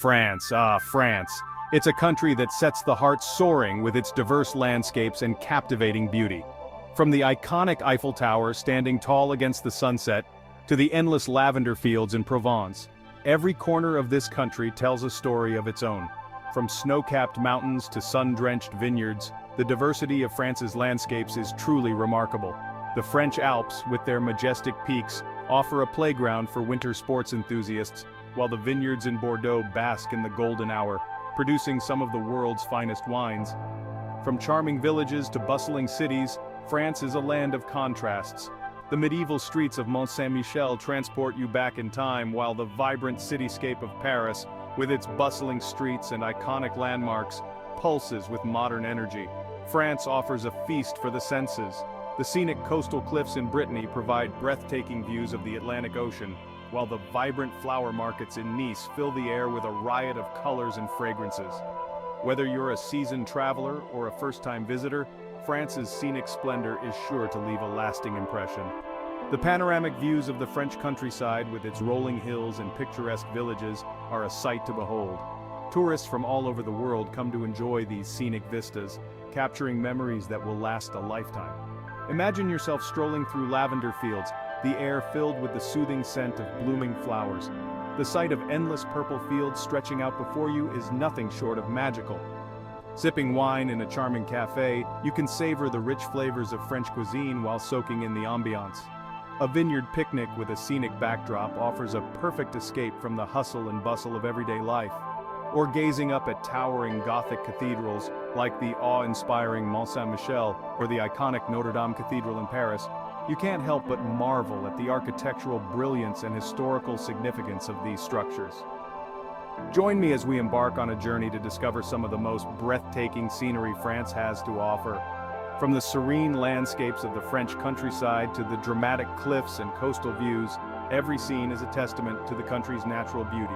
France. It's a country that sets the heart soaring with its diverse landscapes and captivating beauty. From the iconic Eiffel Tower standing tall against the sunset, to the endless lavender fields in Provence, every corner of this country tells a story of its own. From snow-capped mountains to sun-drenched vineyards, the diversity of France's landscapes is truly remarkable. The French Alps, with their majestic peaks, offer a playground for winter sports enthusiasts, while the vineyards in Bordeaux bask in the golden hour, producing some of the world's finest wines. From charming villages to bustling cities, France is a land of contrasts. The medieval streets of Mont Saint-Michel transport you back in time, while the vibrant cityscape of Paris, with its bustling streets and iconic landmarks, pulses with modern energy. France offers a feast for the senses. The scenic coastal cliffs in Brittany provide breathtaking views of the Atlantic Ocean, while the vibrant flower markets in Nice fill the air with a riot of colors and fragrances. Whether you're a seasoned traveler or a first-time visitor, France's scenic splendor is sure to leave a lasting impression. The panoramic views of the French countryside with its rolling hills and picturesque villages are a sight to behold. Tourists from all over the world come to enjoy these scenic vistas, capturing memories that will last a lifetime. Imagine yourself strolling through lavender fields, the air filled with the soothing scent of blooming flowers. The sight of endless purple fields stretching out before you is nothing short of magical. Sipping wine in a charming cafe, you can savor the rich flavors of French cuisine while soaking in the ambiance. A vineyard picnic with a scenic backdrop offers a perfect escape from the hustle and bustle of everyday life. Or gazing up at towering Gothic cathedrals like the awe-inspiring Mont Saint-Michel or the iconic Notre Dame Cathedral in Paris, you can't help but marvel at the architectural brilliance and historical significance of these structures. Join me as we embark on a journey to discover some of the most breathtaking scenery France has to offer. From the serene landscapes of the French countryside to the dramatic cliffs and coastal views, every scene is a testament to the country's natural beauty.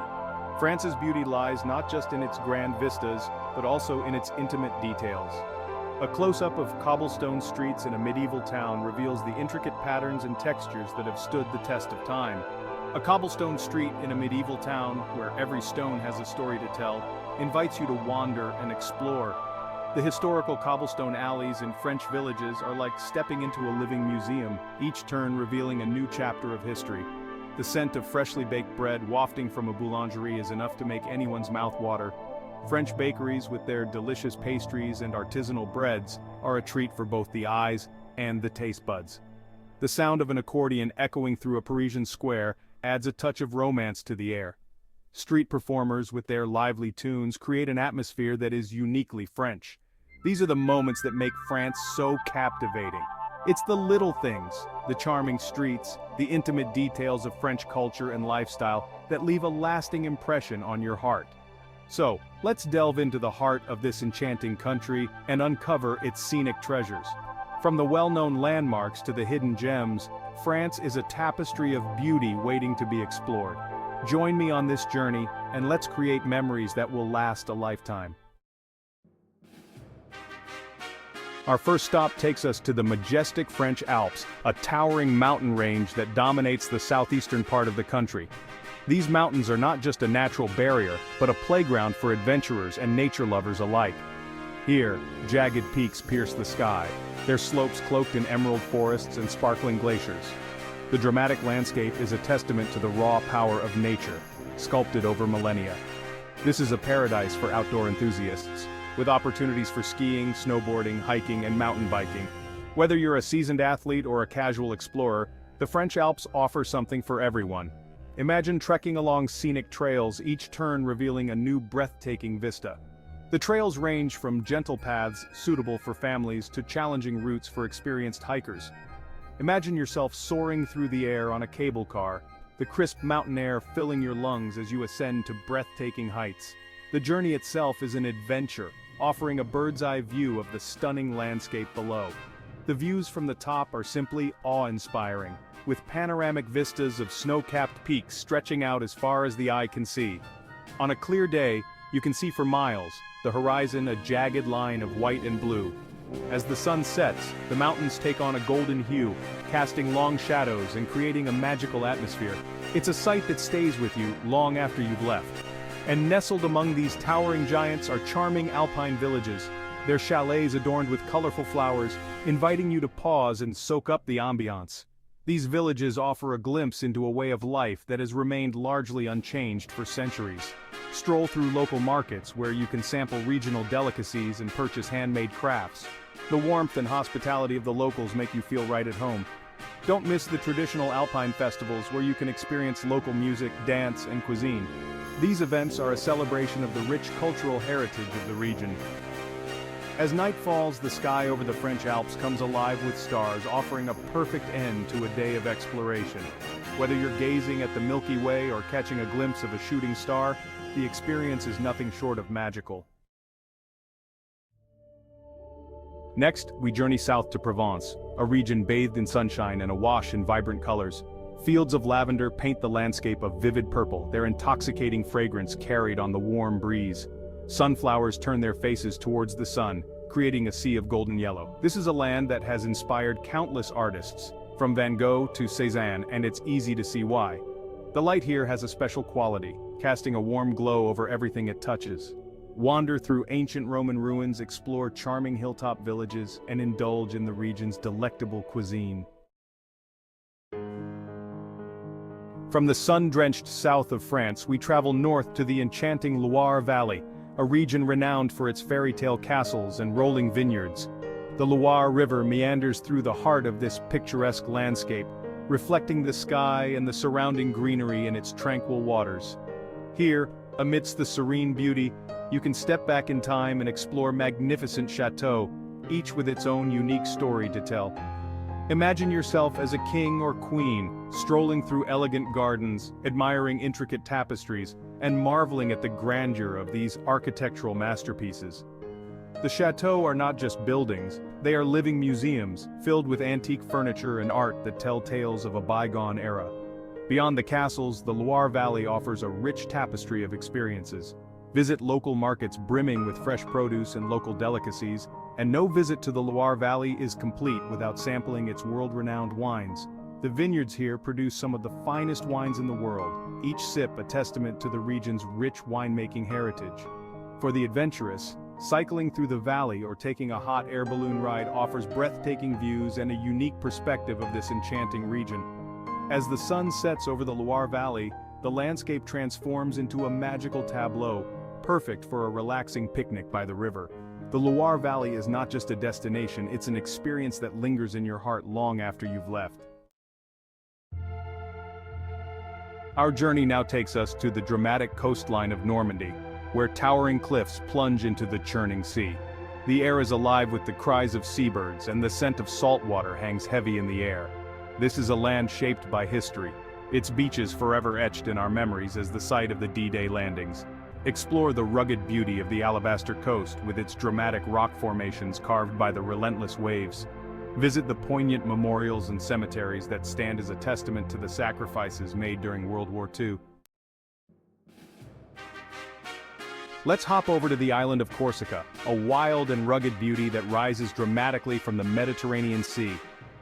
France's beauty lies not just in its grand vistas, but also in its intimate details. A close-up of cobblestone streets in a medieval town reveals the intricate patterns and textures that have stood the test of time. A cobblestone street in a medieval town, where every stone has a story to tell, invites you to wander and explore. The historical cobblestone alleys in French villages are like stepping into a living museum, each turn revealing a new chapter of history. The scent of freshly baked bread wafting from a boulangerie is enough to make anyone's mouth water. French bakeries with their delicious pastries and artisanal breads are a treat for both the eyes and the taste buds. The sound of an accordion echoing through a Parisian square adds a touch of romance to the air. Street performers with their lively tunes create an atmosphere that is uniquely French. These are the moments that make France so captivating. It's the little things, the charming streets, the intimate details of French culture and lifestyle that leave a lasting impression on your heart. So, let's delve into the heart of this enchanting country and uncover its scenic treasures. From the well-known landmarks to the hidden gems, France is a tapestry of beauty waiting to be explored. Join me on this journey, and let's create memories that will last a lifetime. Our first stop takes us to the majestic French Alps, a towering mountain range that dominates the southeastern part of the country. These mountains are not just a natural barrier, but a playground for adventurers and nature lovers alike. Here, jagged peaks pierce the sky, their slopes cloaked in emerald forests and sparkling glaciers. The dramatic landscape is a testament to the raw power of nature, sculpted over millennia. This is a paradise for outdoor enthusiasts, with opportunities for skiing, snowboarding, hiking, and mountain biking. Whether you're a seasoned athlete or a casual explorer, the French Alps offer something for everyone. Imagine trekking along scenic trails, each turn revealing a new breathtaking vista. The trails range from gentle paths suitable for families to challenging routes for experienced hikers. Imagine yourself soaring through the air on a cable car, the crisp mountain air filling your lungs as you ascend to breathtaking heights. The journey itself is an adventure, offering a bird's-eye view of the stunning landscape below. The views from the top are simply awe-inspiring, with panoramic vistas of snow-capped peaks stretching out as far as the eye can see. On a clear day, you can see for miles, the horizon a jagged line of white and blue. As the sun sets, the mountains take on a golden hue, casting long shadows and creating a magical atmosphere. It's a sight that stays with you long after you've left. And nestled among these towering giants are charming alpine villages, their chalets adorned with colorful flowers, inviting you to pause and soak up the ambiance. These villages offer a glimpse into a way of life that has remained largely unchanged for centuries. Stroll through local markets where you can sample regional delicacies and purchase handmade crafts. The warmth and hospitality of the locals make you feel right at home. Don't miss the traditional alpine festivals where you can experience local music, dance, and cuisine. These events are a celebration of the rich cultural heritage of the region. As night falls, the sky over the French Alps comes alive with stars, offering a perfect end to a day of exploration. Whether you're gazing at the Milky Way or catching a glimpse of a shooting star, the experience is nothing short of magical. Next, we journey south to Provence, a region bathed in sunshine and awash in vibrant colors. Fields of lavender paint the landscape a vivid purple, their intoxicating fragrance carried on the warm breeze. Sunflowers turn their faces towards the sun, creating a sea of golden yellow. This is a land that has inspired countless artists, from Van Gogh to Cézanne, and it's easy to see why. The light here has a special quality, casting a warm glow over everything it touches. Wander through ancient Roman ruins, explore charming hilltop villages, and indulge in the region's delectable cuisine. From the sun-drenched south of France, we travel north to the enchanting Loire Valley, a region renowned for its fairy tale castles and rolling vineyards. The Loire River meanders through the heart of this picturesque landscape, reflecting the sky and the surrounding greenery in its tranquil waters. Here, amidst the serene beauty, you can step back in time and explore magnificent chateaux, each with its own unique story to tell. Imagine yourself as a king or queen, strolling through elegant gardens, admiring intricate tapestries, and marveling at the grandeur of these architectural masterpieces. The chateaux are not just buildings, they are living museums, filled with antique furniture and art that tell tales of a bygone era. Beyond the castles, the Loire Valley offers a rich tapestry of experiences. Visit local markets brimming with fresh produce and local delicacies, and no visit to the Loire Valley is complete without sampling its world-renowned wines. The vineyards here produce some of the finest wines in the world, each sip a testament to the region's rich winemaking heritage. For the adventurous, cycling through the valley or taking a hot air balloon ride offers breathtaking views and a unique perspective of this enchanting region. As the sun sets over the Loire Valley, the landscape transforms into a magical tableau, perfect for a relaxing picnic by the river. The Loire Valley is not just a destination, it's an experience that lingers in your heart long after you've left. Our journey now takes us to the dramatic coastline of Normandy, where towering cliffs plunge into the churning sea. The air is alive with the cries of seabirds, and the scent of salt water hangs heavy in the air. This is a land shaped by history, its beaches forever etched in our memories as the site of the D-Day landings. Explore the rugged beauty of the Alabaster Coast with its dramatic rock formations carved by the relentless waves. Visit the poignant memorials and cemeteries that stand as a testament to the sacrifices made during World War II. Let's hop over to the island of Corsica, a wild and rugged beauty that rises dramatically from the Mediterranean Sea.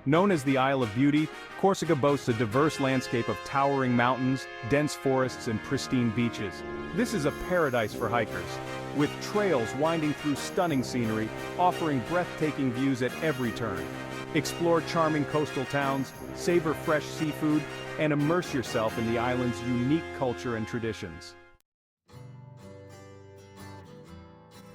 Known as the Isle of Beauty, Corsica boasts a diverse landscape of towering mountains, dense forests, and pristine beaches. This is a paradise for hikers, with trails winding through stunning scenery, offering breathtaking views at every turn. Explore charming coastal towns, savor fresh seafood, and immerse yourself in the island's unique culture and traditions.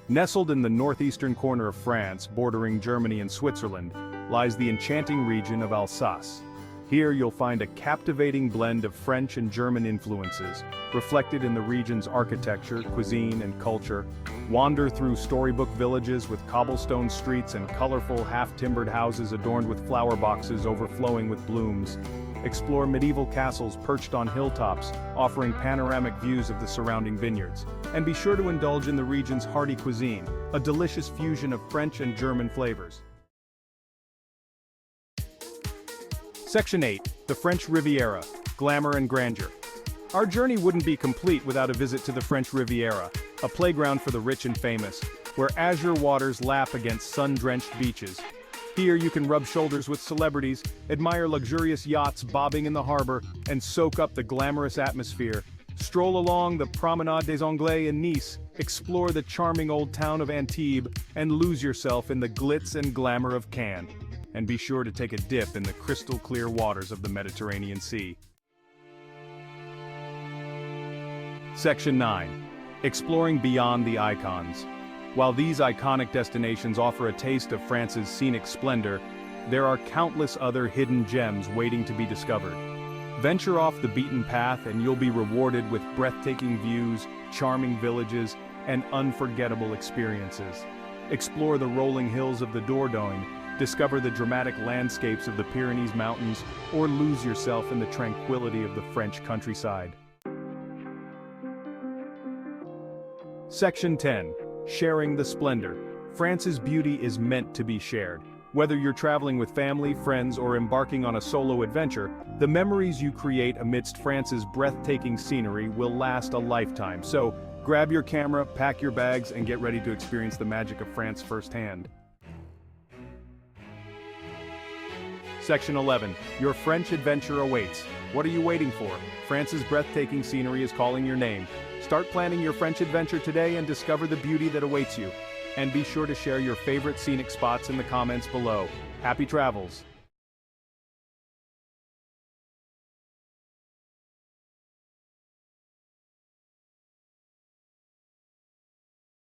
Nestled in the northeastern corner of France, bordering Germany and Switzerland, lies the enchanting region of Alsace. Here you'll find a captivating blend of French and German influences, reflected in the region's architecture, cuisine, and culture. Wander through storybook villages with cobblestone streets and colorful, half-timbered houses adorned with flower boxes overflowing with blooms. Explore medieval castles perched on hilltops, offering panoramic views of the surrounding vineyards. And be sure to indulge in the region's hearty cuisine, a delicious fusion of French and German flavors. Section 8, the French Riviera, Glamour and Grandeur. Our journey wouldn't be complete without a visit to the French Riviera, a playground for the rich and famous, where azure waters lap against sun-drenched beaches. Here you can rub shoulders with celebrities, admire luxurious yachts bobbing in the harbor, and soak up the glamorous atmosphere. Stroll along the Promenade des Anglais in Nice, explore the charming old town of Antibes, and lose yourself in the glitz and glamour of Cannes. And be sure to take a dip in the crystal-clear waters of the Mediterranean Sea. Section 9. Exploring beyond the icons. While these iconic destinations offer a taste of France's scenic splendor, there are countless other hidden gems waiting to be discovered. Venture off the beaten path and you'll be rewarded with breathtaking views, charming villages, and unforgettable experiences. Explore the rolling hills of the Dordogne, discover the dramatic landscapes of the Pyrenees Mountains, or lose yourself in the tranquility of the French countryside. Section 10. Sharing the splendor. France's beauty is meant to be shared. Whether you're traveling with family, friends, or embarking on a solo adventure, the memories you create amidst France's breathtaking scenery will last a lifetime. So, grab your camera, pack your bags, and get ready to experience the magic of France firsthand. Section 11. Your French adventure awaits. What are you waiting for? France's breathtaking scenery is calling your name. Start planning your French adventure today and discover the beauty that awaits you. And be sure to share your favorite scenic spots in the comments below. Happy travels!